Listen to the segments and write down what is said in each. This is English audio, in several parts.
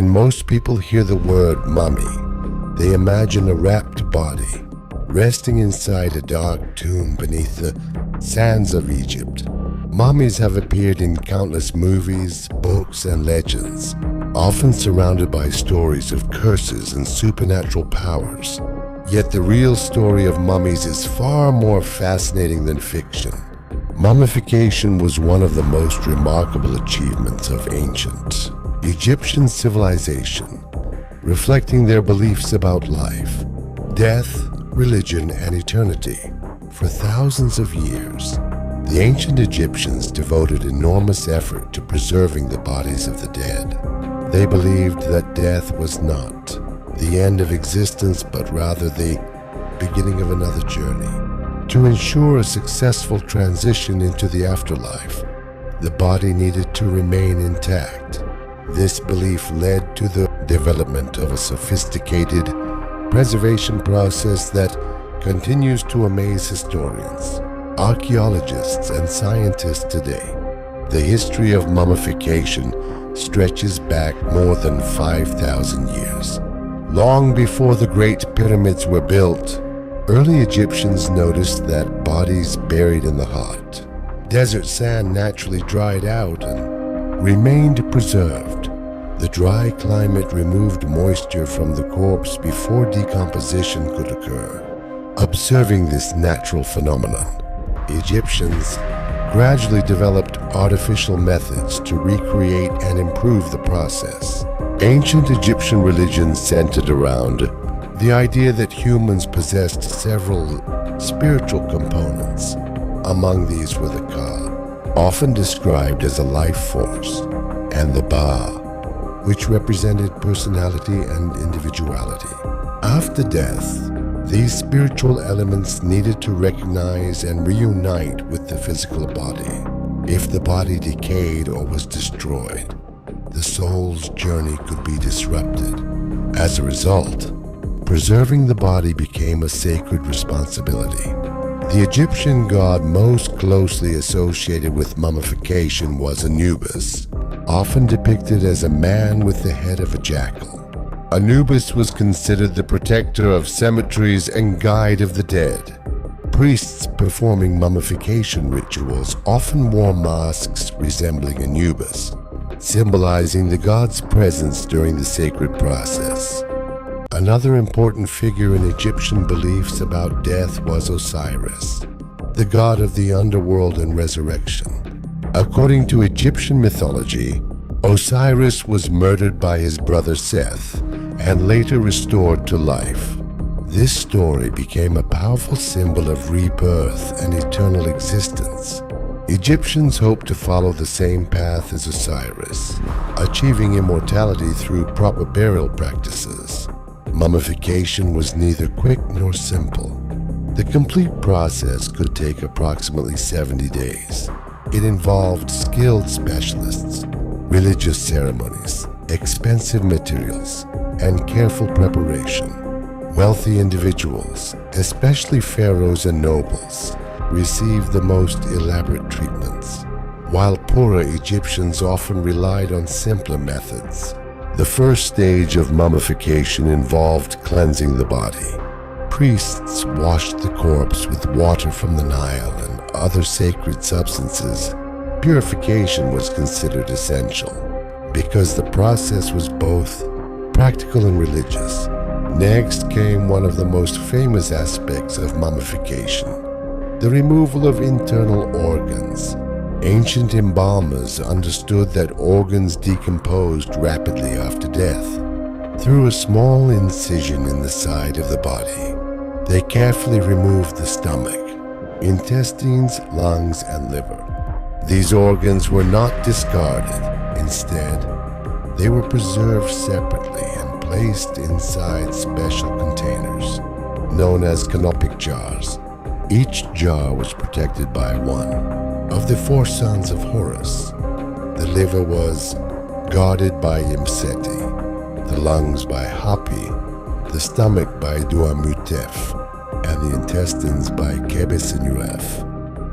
When most people hear the word mummy, they imagine a wrapped body resting inside a dark tomb beneath the sands of Egypt. Mummies have appeared in countless movies, books, and legends, often surrounded by stories of curses and supernatural powers. Yet the real story of mummies is far more fascinating than fiction. Mummification was one of the most remarkable achievements of ancient Egyptian civilization, reflecting their beliefs about life, death, religion, and eternity. For thousands of years, the ancient Egyptians devoted enormous effort to preserving the bodies of the dead. They believed that death was not the end of existence, but rather the beginning of another journey. To ensure a successful transition into the afterlife, the body needed to remain intact. This belief led to the development of a sophisticated preservation process that continues to amaze historians, archaeologists, and scientists today. The history of mummification stretches back more than 5,000 years. Long before the Great Pyramids were built, early Egyptians noticed that bodies buried in the hot desert sand naturally dried out and remained preserved. The dry climate removed moisture from the corpse before decomposition could occur. Observing this natural phenomenon, Egyptians gradually developed artificial methods to recreate and improve the process. Ancient Egyptian religion centered around the idea that humans possessed several spiritual components. Among these were the Ka, often described as a life force, and the Ba, which represented personality and individuality. After death, these spiritual elements needed to recognize and reunite with the physical body. If the body decayed or was destroyed, the soul's journey could be disrupted. As a result, preserving the body became a sacred responsibility. The Egyptian god most closely associated with mummification was Anubis, often depicted as a man with the head of a jackal. Anubis was considered the protector of cemeteries and guide of the dead. Priests performing mummification rituals often wore masks resembling Anubis, symbolizing the god's presence during the sacred process. Another important figure in Egyptian beliefs about death was Osiris, the god of the underworld and resurrection. According to Egyptian mythology, Osiris was murdered by his brother Seth and later restored to life. This story became a powerful symbol of rebirth and eternal existence. Egyptians hoped to follow the same path as Osiris, achieving immortality through proper burial practices. Mummification was neither quick nor simple. The complete process could take approximately 70 days. It involved skilled specialists, religious ceremonies, expensive materials, and careful preparation. Wealthy individuals, especially pharaohs and nobles, received the most elaborate treatments, while poorer Egyptians often relied on simpler methods. The first stage of mummification involved cleansing the body. Priests washed the corpse with water from the Nile and other sacred substances. Purification was considered essential because the process was both practical and religious. Next came one of the most famous aspects of mummification, the removal of internal organs. Ancient embalmers understood that organs decomposed rapidly after death. Through a small incision in the side of the body, they carefully removed the stomach, intestines, lungs, and liver. These organs were not discarded. Instead, they were preserved separately and placed inside special containers, known as canopic jars. Each jar was protected by one of the four sons of Horus. The liver was guarded by Imseti, the lungs by Hapi, the stomach by Duamutef, and the intestines by Kebesinuef.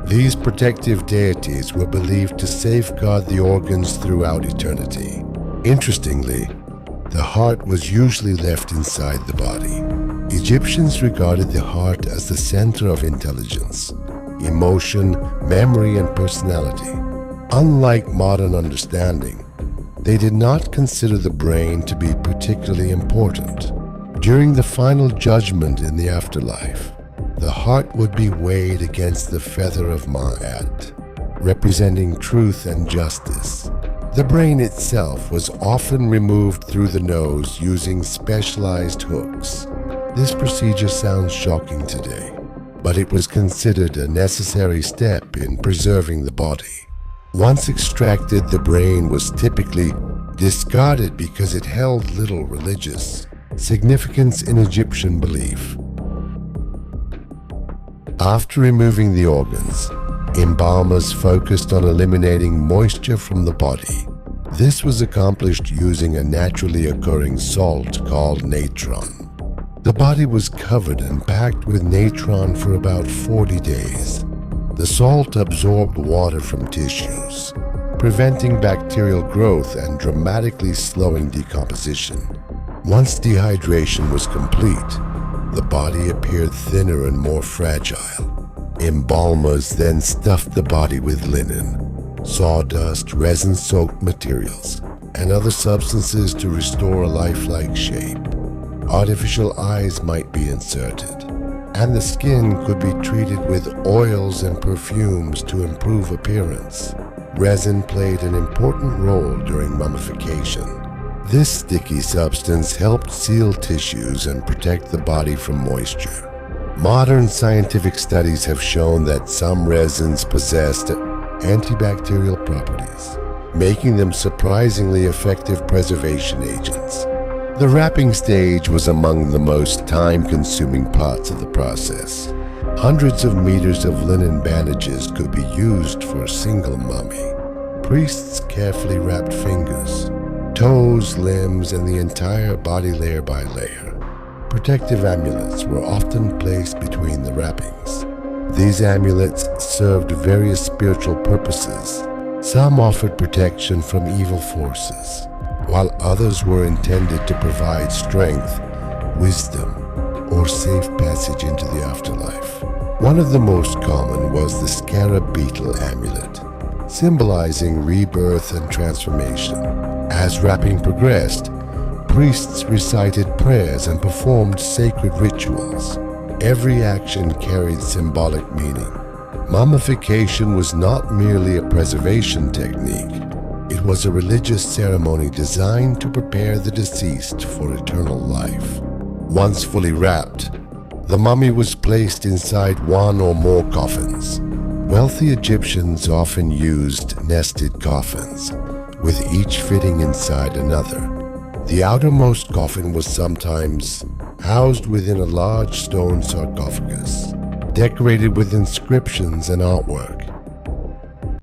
These protective deities were believed to safeguard the organs throughout eternity. Interestingly, The heart was usually left inside the body. Egyptians regarded the heart as the center of intelligence, emotion, memory, and personality. Unlike modern understanding, they did not consider the brain to be particularly important. During the final judgment in the afterlife, the heart would be weighed against the feather of Ma'at, representing truth and justice. The brain itself was often removed through the nose using specialized hooks. This procedure sounds shocking today, but it was considered a necessary step in preserving the body. Once extracted, the brain was typically discarded because it held little religious significance in Egyptian belief. After removing the organs, embalmers focused on eliminating moisture from the body. This was accomplished using a naturally occurring salt called natron. The body was covered and packed with natron for about 40 days. The salt absorbed water from tissues, preventing bacterial growth and dramatically slowing decomposition. Once dehydration was complete, the body appeared thinner and more fragile. Embalmers then stuffed the body with linen, sawdust, resin-soaked materials, and other substances to restore a lifelike shape. Artificial eyes might be inserted, and the skin could be treated with oils and perfumes to improve appearance. Resin played an important role during mummification. This sticky substance helped seal tissues and protect the body from moisture. Modern scientific studies have shown that some resins possessed antibacterial properties, making them surprisingly effective preservation agents. The wrapping stage was among the most time-consuming parts of the process. Hundreds of meters of linen bandages could be used for a single mummy. Priests carefully wrapped fingers, toes, limbs, and the entire body layer by layer. Protective amulets were often placed between the wrappings. These amulets served various spiritual purposes. Some offered protection from evil forces, while others were intended to provide strength, wisdom, or safe passage into the afterlife. One of the most common was the scarab beetle amulet, symbolizing rebirth and transformation. As wrapping progressed, priests recited prayers and performed sacred rituals. Every action carried symbolic meaning. Mummification was not merely a preservation technique. It was a religious ceremony designed to prepare the deceased for eternal life. Once fully wrapped, the mummy was placed inside one or more coffins. Wealthy Egyptians often used nested coffins, with each fitting inside another. The outermost coffin was sometimes housed within a large stone sarcophagus, decorated with inscriptions and artwork.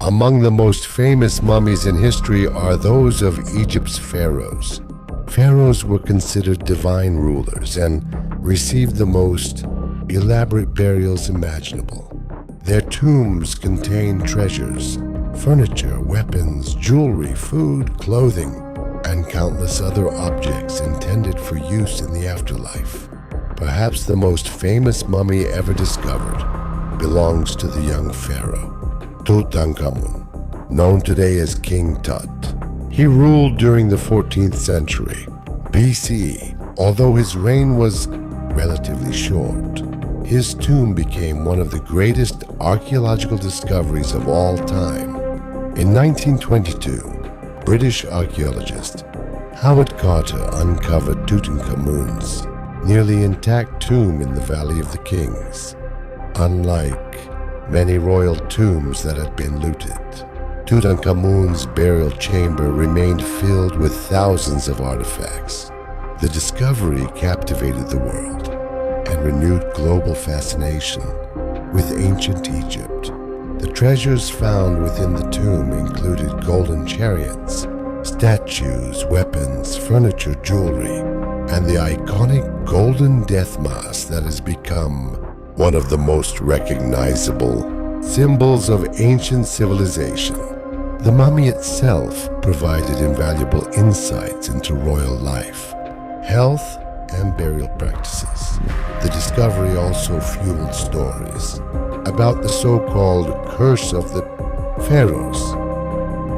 Among the most famous mummies in history are those of Egypt's pharaohs. Pharaohs were considered divine rulers and received the most elaborate burials imaginable. Their tombs contained treasures, furniture, weapons, jewelry, food, clothing, and countless other objects intended for use in the afterlife. Perhaps the most famous mummy ever discovered belongs to the young pharaoh, Tutankhamun, known today as King Tut. He ruled during the 14th century BCE. Although his reign was relatively short, his tomb became one of the greatest archaeological discoveries of all time. In 1922, British archaeologist Howard Carter uncovered Tutankhamun's nearly intact tomb in the Valley of the Kings. Unlike many royal tombs that had been looted, Tutankhamun's burial chamber remained filled with thousands of artifacts. The discovery captivated the world and renewed global fascination with ancient Egypt. The treasures found within the tomb included golden chariots, statues, weapons, furniture, jewelry, and the iconic golden death mask that has become one of the most recognizable symbols of ancient civilization. The mummy itself provided invaluable insights into royal life, health, and burial practices. The discovery also fueled stories about the so-called curse of the Pharaohs.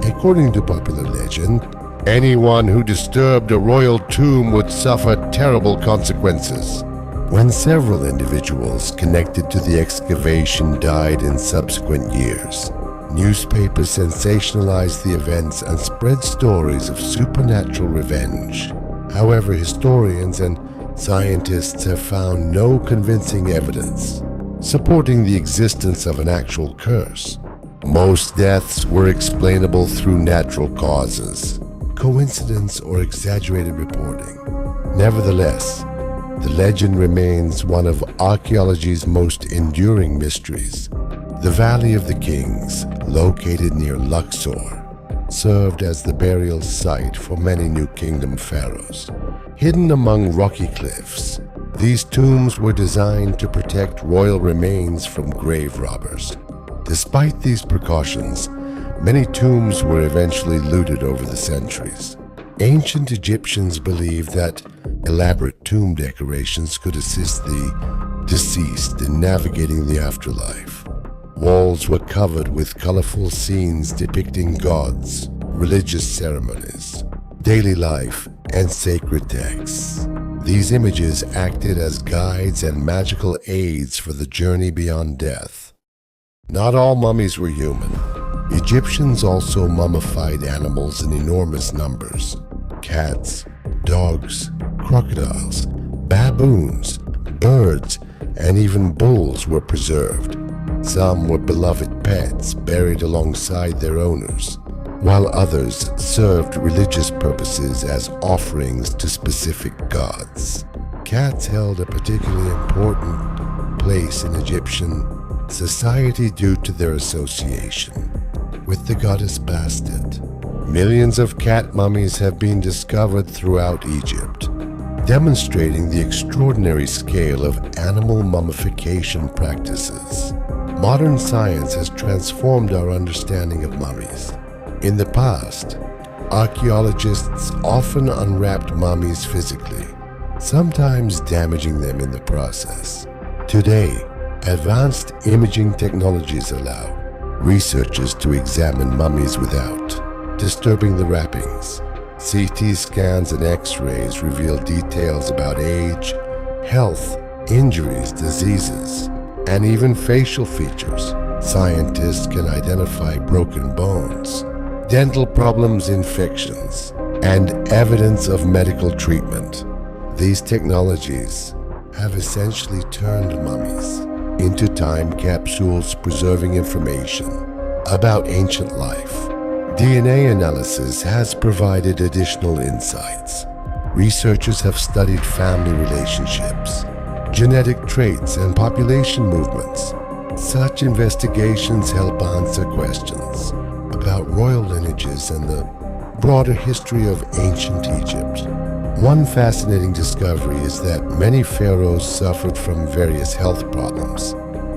According to popular legend, anyone who disturbed a royal tomb would suffer terrible consequences. When several individuals connected to the excavation died in subsequent years, newspapers sensationalized the events and spread stories of supernatural revenge. However, historians and scientists have found no convincing evidence supporting the existence of an actual curse. Most deaths were explainable through natural causes, coincidence, or exaggerated reporting. Nevertheless, the legend remains one of archaeology's most enduring mysteries. The Valley of the Kings, located near Luxor, served as the burial site for many New Kingdom pharaohs. Hidden among rocky cliffs, these tombs were designed to protect royal remains from grave robbers. Despite these precautions, many tombs were eventually looted over the centuries. Ancient Egyptians believed that elaborate tomb decorations could assist the deceased in navigating the afterlife. Walls were covered with colorful scenes depicting gods, religious ceremonies, daily life, and sacred texts. These images acted as guides and magical aids for the journey beyond death. Not all mummies were human. Egyptians also mummified animals in enormous numbers. Cats, dogs, crocodiles, baboons, birds, and even bulls were preserved. Some were beloved pets buried alongside their owners, while others served religious purposes as offerings to specific gods. Cats held a particularly important place in Egyptian society due to their association with the goddess Bastet. Millions of cat mummies have been discovered throughout Egypt, demonstrating the extraordinary scale of animal mummification practices. Modern science has transformed our understanding of mummies. In the past, archaeologists often unwrapped mummies physically, sometimes damaging them in the process. Today, advanced imaging technologies allow researchers to examine mummies without disturbing the wrappings. CT scans and X-rays reveal details about age, health, injuries, diseases, and even facial features. Scientists can identify broken bones, dental problems, infections, and evidence of medical treatment. These technologies have essentially turned mummies into time capsules preserving information about ancient life. DNA analysis has provided additional insights. Researchers have studied family relationships, genetic traits, and population movements. Such investigations help answer questions about royal lineages and the broader history of ancient Egypt. One fascinating discovery is that many pharaohs suffered from various health problems.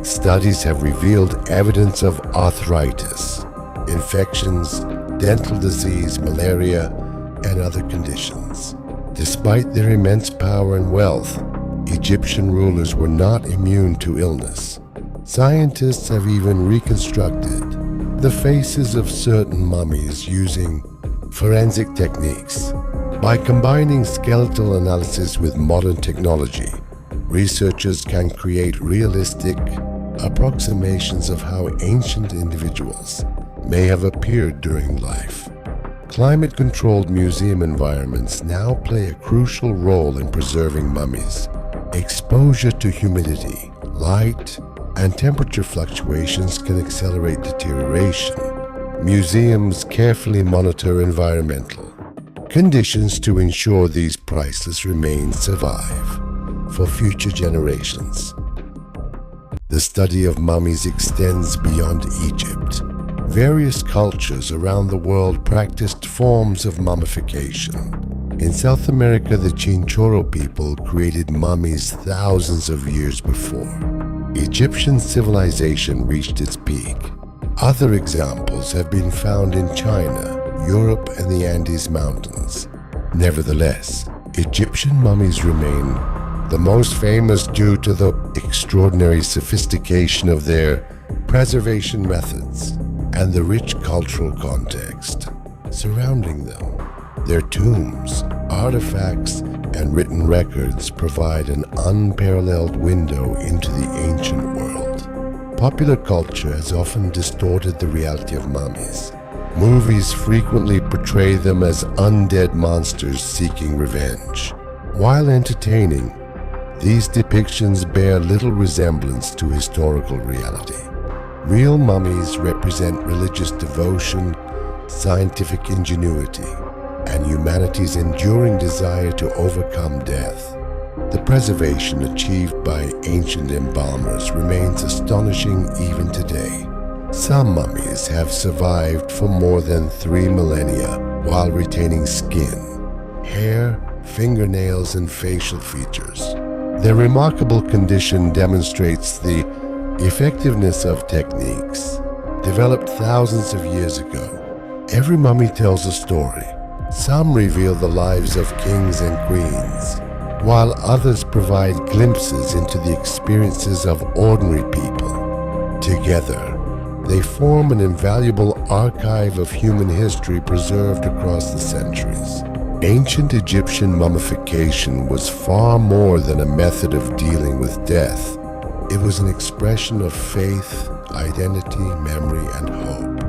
Studies have revealed evidence of arthritis, infections, dental disease, malaria, and other conditions. Despite their immense power and wealth, Egyptian rulers were not immune to illness. Scientists have even reconstructed the faces of certain mummies using forensic techniques. By combining skeletal analysis with modern technology, researchers can create realistic approximations of how ancient individuals may have appeared during life. Climate-controlled museum environments now play a crucial role in preserving mummies. Exposure to humidity, light, and temperature fluctuations can accelerate deterioration. Museums carefully monitor environmental conditions to ensure these priceless remains survive for future generations. The study of mummies extends beyond Egypt. Various cultures around the world practiced forms of mummification. In South America, the Chinchorro people created mummies thousands of years before Egyptian civilization reached its peak. Other examples have been found in China, Europe, and the Andes Mountains. Nevertheless, Egyptian mummies remain the most famous due to the extraordinary sophistication of their preservation methods and the rich cultural context surrounding them. Their tombs, artifacts, and written records provide an unparalleled window into the ancient world. Popular culture has often distorted the reality of mummies. Movies frequently portray them as undead monsters seeking revenge. While entertaining, these depictions bear little resemblance to historical reality. Real mummies represent religious devotion, scientific ingenuity, and humanity's enduring desire to overcome death. The preservation achieved by ancient embalmers remains astonishing even today. Some mummies have survived for more than 3 millennia while retaining skin, hair, fingernails, and facial features. Their remarkable condition demonstrates the effectiveness of techniques developed thousands of years ago. Every mummy tells a story. Some reveal the lives of kings and queens, while others provide glimpses into the experiences of ordinary people. Together, they form an invaluable archive of human history preserved across the centuries. Ancient Egyptian mummification was far more than a method of dealing with death. It was an expression of faith, identity, memory, and hope.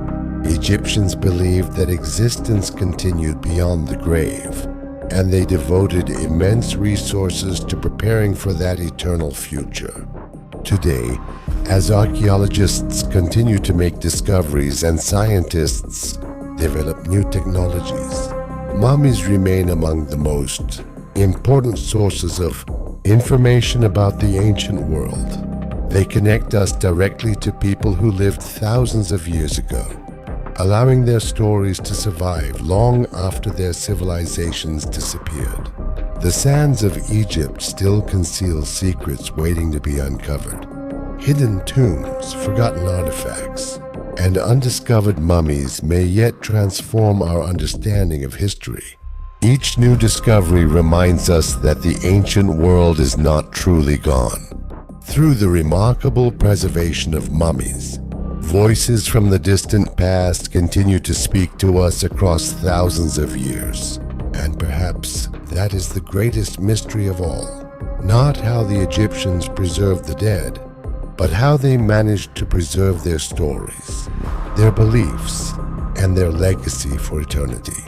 Egyptians believed that existence continued beyond the grave, and they devoted immense resources to preparing for that eternal future. Today, as archaeologists continue to make discoveries and scientists develop new technologies, mummies remain among the most important sources of information about the ancient world. They connect us directly to people who lived thousands of years ago, allowing their stories to survive long after their civilizations disappeared. The sands of Egypt still conceal secrets waiting to be uncovered. Hidden tombs, forgotten artifacts, and undiscovered mummies may yet transform our understanding of history. Each new discovery reminds us that the ancient world is not truly gone. Through the remarkable preservation of mummies, voices from the distant past continue to speak to us across thousands of years. And perhaps that is the greatest mystery of all. Not how the Egyptians preserved the dead, but how they managed to preserve their stories, their beliefs, and their legacy for eternity.